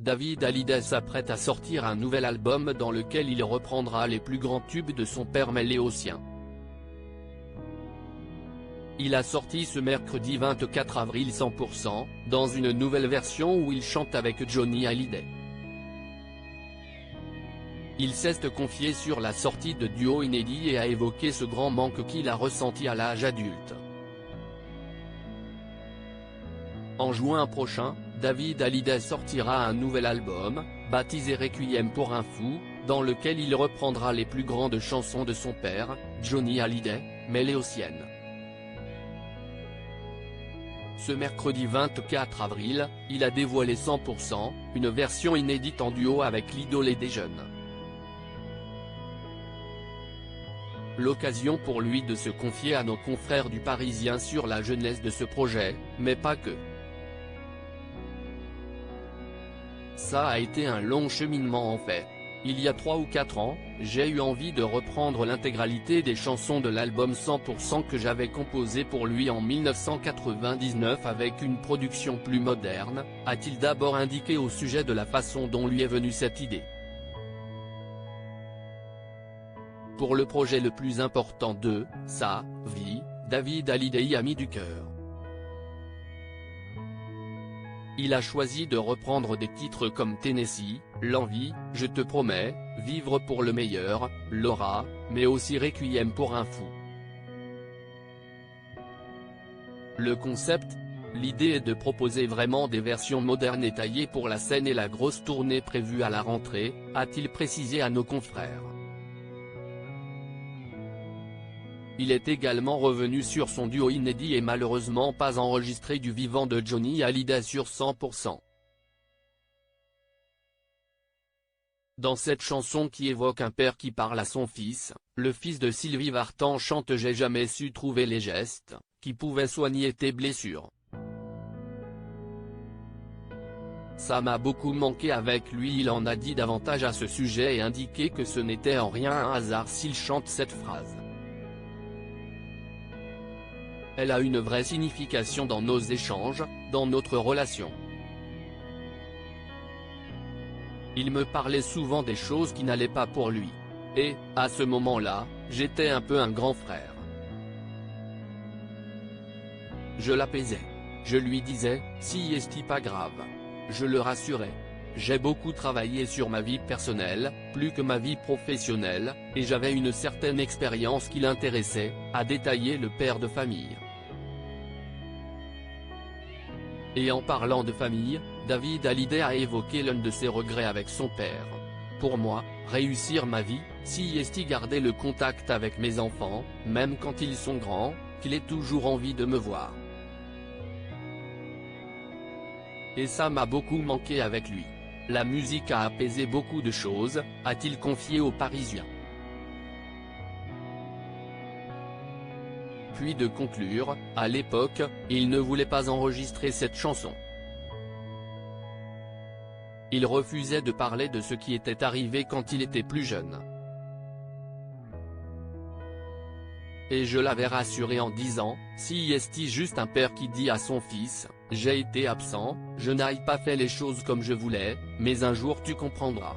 David Hallyday s'apprête à sortir un nouvel album dans lequel il reprendra les plus grands tubes de son père mêlés aux siens. Il a sorti ce mercredi 24 avril 100%, dans une nouvelle version où il chante avec Johnny Hallyday. Il s'est confié sur la sortie de duo inédit et a évoqué ce grand manque qu'il a ressenti à l'âge adulte. En juin prochain, David Hallyday sortira un nouvel album, baptisé Requiem pour un fou, dans lequel il reprendra les plus grandes chansons de son père, Johnny Hallyday, mêlées aux siennes. Ce mercredi 24 avril, il a dévoilé 100%, une version inédite en duo avec l'idole des jeunes. L'occasion pour lui de se confier à nos confrères du Parisien sur la jeunesse de ce projet, mais pas que. Ça a été un long cheminement en fait. Il y a 3 ou 4 ans, j'ai eu envie de reprendre l'intégralité des chansons de l'album 100% que j'avais composé pour lui en 1999 avec une production plus moderne, a-t-il d'abord indiqué au sujet de la façon dont lui est venue cette idée. Pour le projet le plus important de sa vie, David Hallyday y a mis du cœur. Il a choisi de reprendre des titres comme Tennessee, L'Envie, Je te promets, Vivre pour le meilleur, Laura, mais aussi Requiem pour un fou. Le concept, l'idée est de proposer vraiment des versions modernes et taillées pour la scène et la grosse tournée prévue à la rentrée, a-t-il précisé à nos confrères. Il est également revenu sur son duo inédit et malheureusement pas enregistré du vivant de Johnny Hallyday sur 100%. Dans cette chanson qui évoque un père qui parle à son fils, le fils de Sylvie Vartan chante « J'ai jamais su trouver les gestes, qui pouvaient soigner tes blessures. Ça m'a beaucoup manqué avec lui ». Il en a dit davantage à ce sujet et indiqué que ce n'était en rien un hasard s'il chante cette phrase. Elle a une vraie signification dans nos échanges, dans notre relation. Il me parlait souvent des choses qui n'allaient pas pour lui. Et, à ce moment-là, j'étais un peu un grand frère. Je l'apaisais. Je lui disais, si est pas grave. Je le rassurais. J'ai beaucoup travaillé sur ma vie personnelle, plus que ma vie professionnelle, et j'avais une certaine expérience qui l'intéressait, a détaillé le père de famille. Et en parlant de famille, David Hallyday a évoqué l'un de ses regrets avec son père. Pour moi, réussir ma vie, si garder le contact avec mes enfants, même quand ils sont grands, qu'il ait toujours envie de me voir. Et ça m'a beaucoup manqué avec lui. La musique a apaisé beaucoup de choses, a-t-il confié aux Parisiens. Puis de conclure, à l'époque, il ne voulait pas enregistrer cette chanson. Il refusait de parler de ce qui était arrivé quand il était plus jeune. Et je l'avais rassuré en disant, si est juste un père qui dit à son fils, j'ai été absent, je n'ai pas fait les choses comme je voulais, mais un jour tu comprendras.